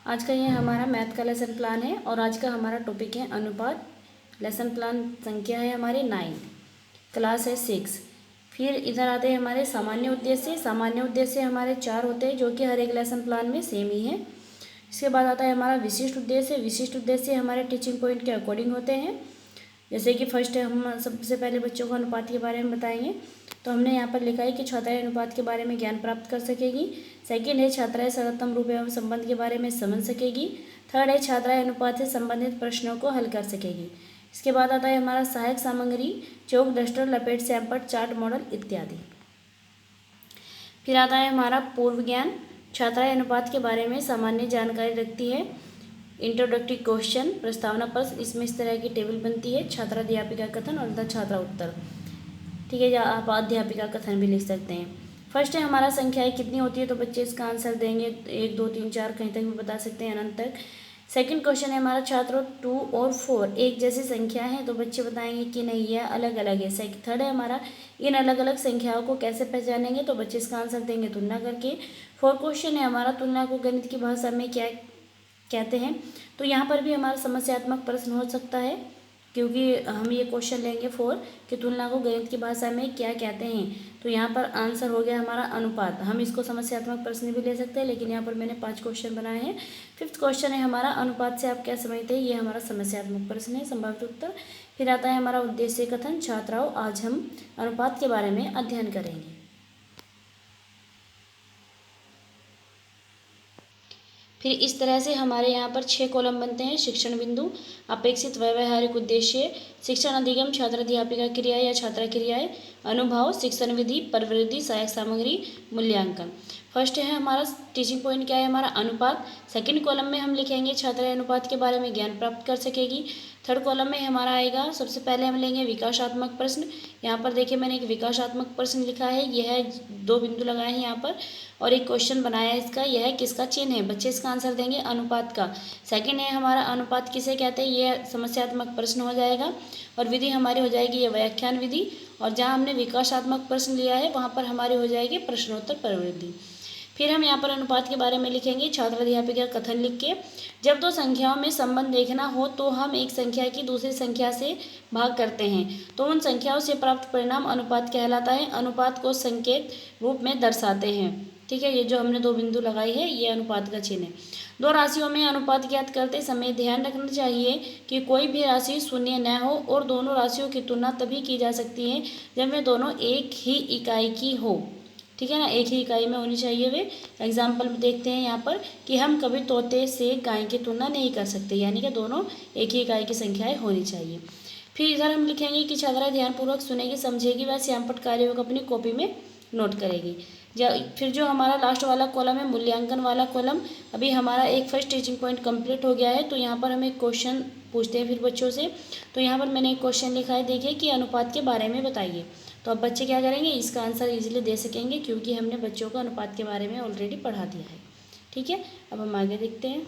आज का ये हमारा मैथ का लेसन प्लान है और आज का हमारा टॉपिक है अनुपात। लेसन प्लान संख्या है हमारी 9, क्लास है 6। फिर इधर आते हैं हमारे सामान्य उद्देश्य। सामान्य उद्देश्य हमारे 4 होते हैं जो कि हर एक लेसन प्लान में सेम ही है। इसके बाद आता है हमारा विशिष्ट उद्देश्य। विशिष्ट उद्देश्य हमारे टीचिंग पॉइंट के अकॉर्डिंग होते हैं। जैसे कि फर्स्ट हम सबसे पहले बच्चों को अनुपात के बारे में बताएंगे। तो हमने यहाँ पर लिखा है कि छात्राएं अनुपात के बारे में ज्ञान प्राप्त कर सकेगी। सेकंड है छात्राएं सर्वोत्तम रूप एवं संबंध के बारे में समझ सकेगी। थर्ड है छात्राएं अनुपात से संबंधित प्रश्नों को हल कर सकेगी। इसके बाद आता है हमारा सहायक सामग्री, चौक, डस्टर, लपेट, सैंपट, चार्ट, मॉडल इत्यादि। फिर आता है हमारा पूर्व ज्ञान। छात्राएं अनुपात के बारे में सामान्य जानकारी रखती है। इंट्रोडक्टरी क्वेश्चन, प्रस्तावना प्रश्न, इसमें इस तरह की टेबल बनती है। छात्रा अध्यापिका कथन और छात्रा उत्तर। ठीक है, या आप अध्यापिका कथन भी लिख सकते हैं। फर्स्ट है हमारा संख्याएं कितनी होती है, तो बच्चे इसका आंसर देंगे 1 2 3 4 कहीं तक भी बता सकते हैं, अनंत तक। सेकंड क्वेश्चन है हमारा छात्रों 2 और 4 एक जैसी संख्या है, तो बच्चे बताएंगे कि नहीं यह अलग अलग है। थर्ड है हमारा इन अलग अलग संख्याओं को कैसे पहचानेंगे, तो बच्चे इसका आंसर देंगे तुलना करके। फोर्थ क्वेश्चन है हमारा तुलना को गणित की भाषा में क्या कहते हैं, तो यहाँ पर भी हमारा समस्यात्मक प्रश्न हो सकता है, क्योंकि हम ये क्वेश्चन लेंगे 4 कि तुलना को गणित की भाषा में क्या कहते हैं। तो यहाँ पर आंसर हो गया हमारा अनुपात। हम इसको समस्यात्मक प्रश्न भी ले सकते हैं, लेकिन यहाँ पर मैंने 5 क्वेश्चन बनाए हैं। फिफ्थ क्वेश्चन है हमारा अनुपात से आप क्या समझते हैं, ये हमारा समस्यात्मक प्रश्न है, संभावित उत्तर। फिर आता है हमारा उद्देश्य कथन। छात्राओं आज हम अनुपात के बारे में अध्ययन करेंगे। फिर इस तरह से हमारे यहाँ पर 6 कॉलम बनते हैं। शिक्षण बिंदु, अपेक्षित व्यवहारिक उद्देश्य, शिक्षण अधिगम, छात्र अध्यापिका क्रिया या छात्रा क्रियाएं, अनुभव, शिक्षण विधि, प्रवृत्ति, सहायक सामग्री, मूल्यांकन। फर्स्ट है हमारा टीचिंग पॉइंट क्या है हमारा अनुपात। सेकंड कॉलम में हम लिखेंगे छात्रा अनुपात के बारे में ज्ञान प्राप्त कर सकेगी। थर्ड कॉलम में हमारा आएगा सबसे पहले हम लेंगे विकासात्मक प्रश्न। यहाँ पर देखिए मैंने एक विकासात्मक प्रश्न लिखा है, यह है 2 बिंदु लगाए हैं यहाँ पर और एक क्वेश्चन बनाया है इसका, यह किसका चिन्ह है, बच्चे इसका आंसर देंगे अनुपात का। सेकंड है हमारा अनुपात किसे कहते हैं, यह समस्यात्मक प्रश्न हो जाएगा और विधि हमारी हो जाएगी ये व्याख्यान विधि, और जहाँ हमने विकासात्मक प्रश्न लिया है वहाँ पर हमारी हो जाएगी प्रश्नोत्तर प्रवृत्ति। फिर हम यहाँ पर अनुपात के बारे में लिखेंगे छात्र अध्यापिका कथन लिख के। जब 2 संख्याओं में संबंध देखना हो तो हम एक संख्या की दूसरी संख्या से भाग करते हैं, तो उन संख्याओं से प्राप्त परिणाम अनुपात कहलाता है। अनुपात को संकेत रूप में दर्शाते हैं। ठीक है, ये जो हमने 2 बिंदु लगाई है ये अनुपात का चिन्ह है। 2 राशियों में अनुपात ज्ञात करते समय ध्यान रखना चाहिए कि कोई भी राशि शून्य न हो और दोनों राशियों की तुलना तभी की जा सकती है जब वे दोनों एक ही इकाई की हो। ठीक है ना, एक ही इकाई में होनी चाहिए वे। एग्जाम्पल देखते हैं यहाँ पर कि हम कभी तोते से गाय की तुलना नहीं कर सकते, यानी कि दोनों एक ही इकाई की संख्याएं होनी चाहिए। फिर इधर हम लिखेंगे कि छात्रा ध्यानपूर्वक सुनेगी, समझेगी व श्यामपट्ट कार्यों को अपनी कॉपी में नोट करेगी। फिर जो हमारा लास्ट वाला कॉलम है मूल्यांकन वाला कॉलम, अभी हमारा एक फर्स्ट टीचिंग पॉइंट कंप्लीट हो गया है, तो यहाँ पर हम एक क्वेश्चन पूछते हैं फिर बच्चों से। तो यहाँ पर मैंने एक क्वेश्चन लिखा है, देखिए कि अनुपात के बारे में बताइए। तो अब बच्चे क्या करेंगे, इसका आंसर इजीली दे सकेंगे क्योंकि हमने बच्चों को अनुपात के बारे में ऑलरेडी पढ़ा दिया है। ठीक है, अब हम आगे देखते हैं।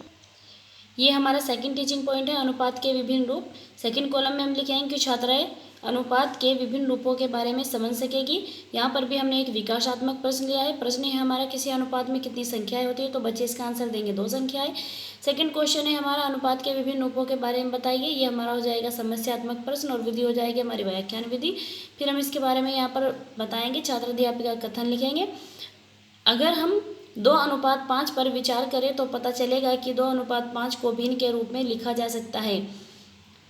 ये हमारा सेकंड टीचिंग पॉइंट है अनुपात के विभिन्न रूप। सेकंड कॉलम में हम लिखेंगे कि छात्राएं अनुपात के विभिन्न रूपों के बारे में समझ सकेगी। यहाँ पर भी हमने एक विकासात्मक प्रश्न लिया है। प्रश्न है हमारा किसी अनुपात में कितनी संख्याएं होती है, तो बच्चे इसका आंसर देंगे 2 संख्याएं। सेकंड क्वेश्चन है हमारा अनुपात के विभिन्न रूपों के बारे में बताइए, ये हमारा हो जाएगा समस्यात्मक प्रश्न और विधि हो जाएगी हमारी व्याख्यान विधि। फिर हम इसके बारे में यहाँ पर बताएंगे छात्र अध्यापिका कथन लिखेंगे। अगर हम 2:5 पर विचार करें तो पता चलेगा कि 2:5 को भिन्न के रूप में लिखा जा सकता है।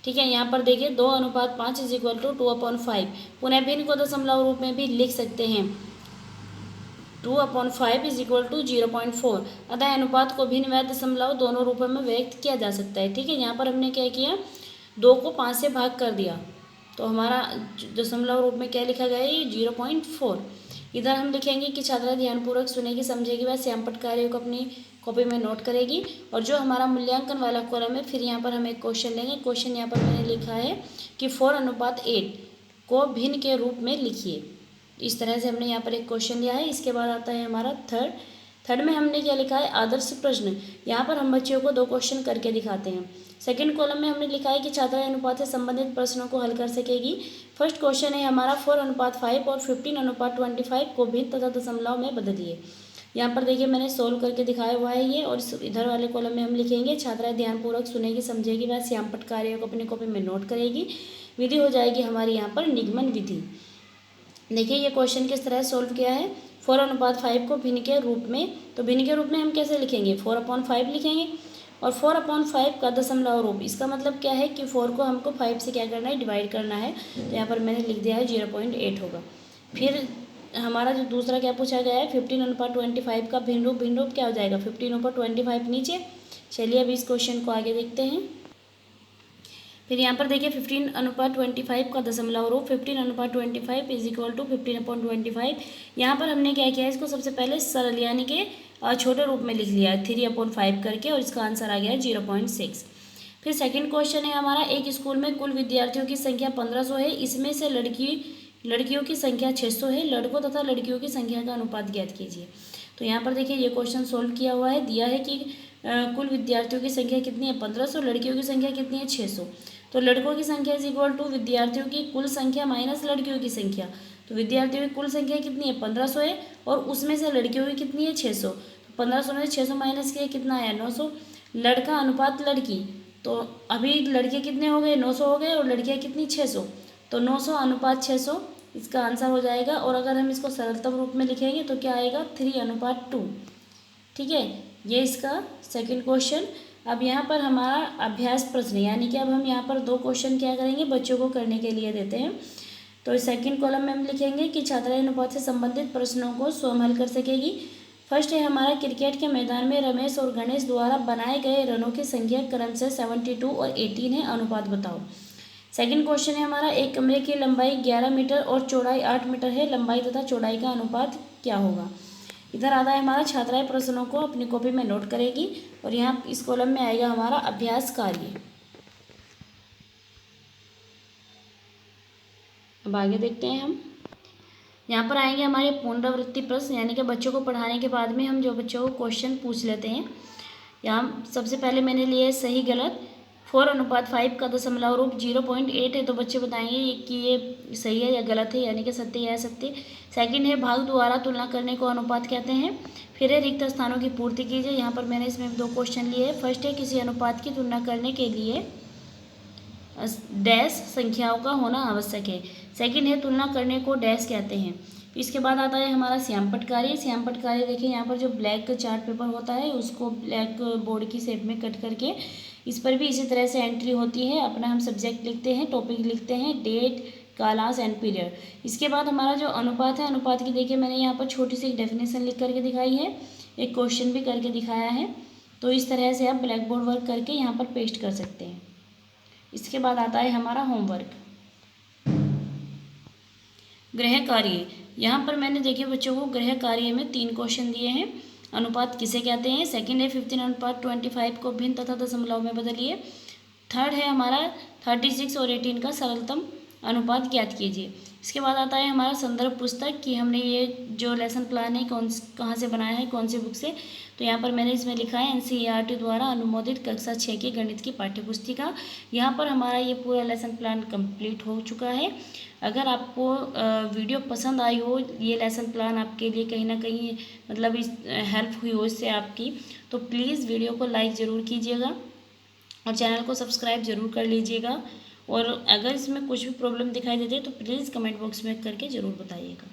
ठीक है, यहाँ पर देखिए 2:5 = 2/5। पुनः भिन्न को दशमलव रूप में भी लिख सकते हैं, 2/5 = 0.4। अतः अनुपात को भिन्न व दशमलव दोनों रूपों में व्यक्त किया जा सकता है। ठीक है, यहाँ पर हमने क्या किया, 2 को 5 से भाग कर दिया, तो हमारा दशमलव रूप में क्या लिखा गया है, 0.4। इधर हम लिखेंगे कि छात्रा ध्यानपूर्वक सुनेगी, समझेगी व श्यामपट्ट कार्यों को अपनी कॉपी में नोट करेगी। और जो हमारा मूल्यांकन वाला कॉलम है, फिर यहाँ पर हम एक क्वेश्चन लेंगे। क्वेश्चन यहाँ पर मैंने लिखा है कि 4:8 को भिन्न के रूप में लिखिए। इस तरह से हमने यहाँ पर एक क्वेश्चन लिया है। इसके बाद आता है हमारा थर्ड में हमने क्या लिखा है, आदर्श प्रश्न। यहाँ पर हम बच्चों को 2 क्वेश्चन करके दिखाते हैं। सेकंड कॉलम में हमने लिखा है कि छात्रा अनुपात से संबंधित प्रश्नों को हल कर सकेगी। फर्स्ट क्वेश्चन है हमारा 4:5 और 15:25 को भिन्न तथा दशमलव में बदलिए। यहाँ पर देखिए मैंने सोल्व करके दिखाया हुआ है ये, और इधर वाले कॉलम में हम लिखेंगे छात्रा ध्यानपूर्वक सुनेगी समझेगी व श्यामपट्ट कार्यों को अपनी कॉपी में नोट करेगी। विधि हो जाएगी हमारी यहाँ पर निगमन विधि। देखिए ये क्वेश्चन किस तरह सॉल्व किया है। 4:5 को भिन्न के रूप में, तो भिन्न के रूप में हम कैसे लिखेंगे, 4/5 लिखेंगे, और 4/5 का दशमलव रूप, इसका मतलब क्या है कि 4 को हमको 5 से क्या करना है, डिवाइड करना है। तो यहाँ पर मैंने लिख दिया है 0.8 होगा। फिर हमारा जो दूसरा क्या पूछा गया है, 15:25 का भिन्न रूप क्या हो जाएगा, 15/25 नीचे। चलिए अब इस क्वेश्चन को आगे देखते हैं। फिर यहाँ पर देखिए 15:25 का दशमलव रूप, 15:25 इज इक्वल टू 15/25। यहाँ पर हमने क्या किया है, इसको सबसे पहले सरल यानी कि छोटे रूप में लिख लिया है 3/5 करके, और इसका आंसर आ गया है 0.6। फिर सेकंड क्वेश्चन है हमारा, एक स्कूल में कुल विद्यार्थियों की संख्या 1500 है, इसमें से लड़कियों की संख्या 600 है, लड़कों तथा लड़कियों की संख्या का अनुपात ज्ञात कीजिए। तो यहाँ पर देखिए ये क्वेश्चन सोल्व किया हुआ है, दिया है कि कुल विद्यार्थियों की संख्या कितनी है 1500, लड़कियों की संख्या कितनी है 600। तो लड़कों की संख्या इज इक्वल टू विद्यार्थियों की कुल संख्या माइनस लड़कियों की संख्या। तो विद्यार्थियों की कुल संख्या कितनी है 1500 है, और उसमें से लड़कियों की कितनी है 600। तो 1500 में 600 माइनस किया कितना आया 900। लड़का अनुपात लड़की, तो अभी लड़के कितने हो गए 900 हो गए, और लड़कियाँ कितनी 600। तो 900 अनुपात 600 इसका आंसर हो जाएगा। और अगर हम इसको सरलतम रूप में लिखेंगे तो क्या आएगा 3:2। ठीक है, ये इसका सेकंड क्वेश्चन। अब यहाँ पर हमारा अभ्यास प्रश्न, यानी कि अब हम यहाँ पर 2 क्वेश्चन क्या करेंगे, बच्चों को करने के लिए देते हैं। तो सेकंड कॉलम में हम लिखेंगे कि छात्रा अनुपात से संबंधित प्रश्नों को स्वयं हल कर सकेगी। फर्स्ट है हमारा, क्रिकेट के मैदान में रमेश और गणेश द्वारा बनाए गए रनों की संख्या क्रमशः 72 और 18 है, अनुपात बताओ। सेकंड क्वेश्चन है हमारा, एक कमरे की लंबाई 11 मीटर और चौड़ाई 8 मीटर है, लंबाई तथा चौड़ाई का अनुपात क्या होगा। इधर आता है हमारा, छात्राएं प्रश्नों को अपनी कॉपी में नोट करेगी, और यहाँ इस कॉलम में आएगा हमारा अभ्यास कार्य। अब आगे देखते हैं हम, यहाँ पर आएंगे हमारे पुनरावृत्ति प्रश्न, यानी कि बच्चों को पढ़ाने के बाद में हम जो बच्चों को क्वेश्चन पूछ लेते हैं। यहाँ सबसे पहले मैंने लिए सही गलत। 4:5 का दशमलव रूप 0.8 है, तो बच्चे बताएंगे कि ये सही है या गलत है, यानी कि सत्य या असत्य। सेकंड है, भाग द्वारा तुलना करने को अनुपात कहते हैं। फिर है, रिक्त स्थानों की पूर्ति कीजिए। यहाँ पर मैंने इसमें 2 क्वेश्चन लिए हैं। फर्स्ट है, किसी अनुपात की तुलना करने के लिए डैश संख्याओं का होना आवश्यक है। सेकंड है, तुलना करने को डैश कहते हैं। इसके बाद आता है हमारा श्यामपट्ट कार्य। श्यामपट्ट कार्य देखिए, यहाँ पर जो ब्लैक चार्ट पेपर होता है उसको ब्लैक बोर्ड की शेप में कट करके इस पर भी इसी तरह से एंट्री होती है। अपना हम सब्जेक्ट लिखते हैं, टॉपिक लिखते हैं, डेट, क्लास एंड पीरियड। इसके बाद हमारा जो अनुपात है, अनुपात की देखिए मैंने यहाँ पर छोटी सी एक डेफिनेशन लिख करके दिखाई है, एक क्वेश्चन भी करके दिखाया है। तो इस तरह से आप ब्लैक बोर्ड वर्क करके यहाँ पर पेस्ट कर सकते हैं। इसके बाद आता है हमारा होमवर्क, गृह कार्य। यहाँ पर मैंने देखिए बच्चों को गृह कार्य में 3 क्वेश्चन दिए हैं। अनुपात किसे कहते हैं। सेकंड है 15:25 को भिन्न तथा दशमलव में बदलिए। थर्ड है हमारा 36 और 18 का सरलतम अनुपात ज्ञात कीजिए। इसके बाद आता है हमारा संदर्भ पुस्तक, कि हमने ये जो लेसन प्लान है कहाँ से बनाया है, कौन सी बुक से। तो यहाँ पर मैंने इसमें लिखा है NCERT द्वारा अनुमोदित कक्षा 6 की गणित की पाठ्यपुस्तिका। यहाँ पर हमारा ये पूरा लेसन प्लान कंप्लीट हो चुका है। अगर आपको वीडियो पसंद आई हो, ये लेसन प्लान आपके लिए कहीं ना कहीं मतलब इस हेल्प हुई हो इससे आपकी, तो प्लीज़ वीडियो को लाइक ज़रूर कीजिएगा और चैनल को सब्सक्राइब ज़रूर कर लीजिएगा। और अगर इसमें कुछ भी प्रॉब्लम दिखाई देती है तो प्लीज़ कमेंट बॉक्स में करके ज़रूर बताइएगा।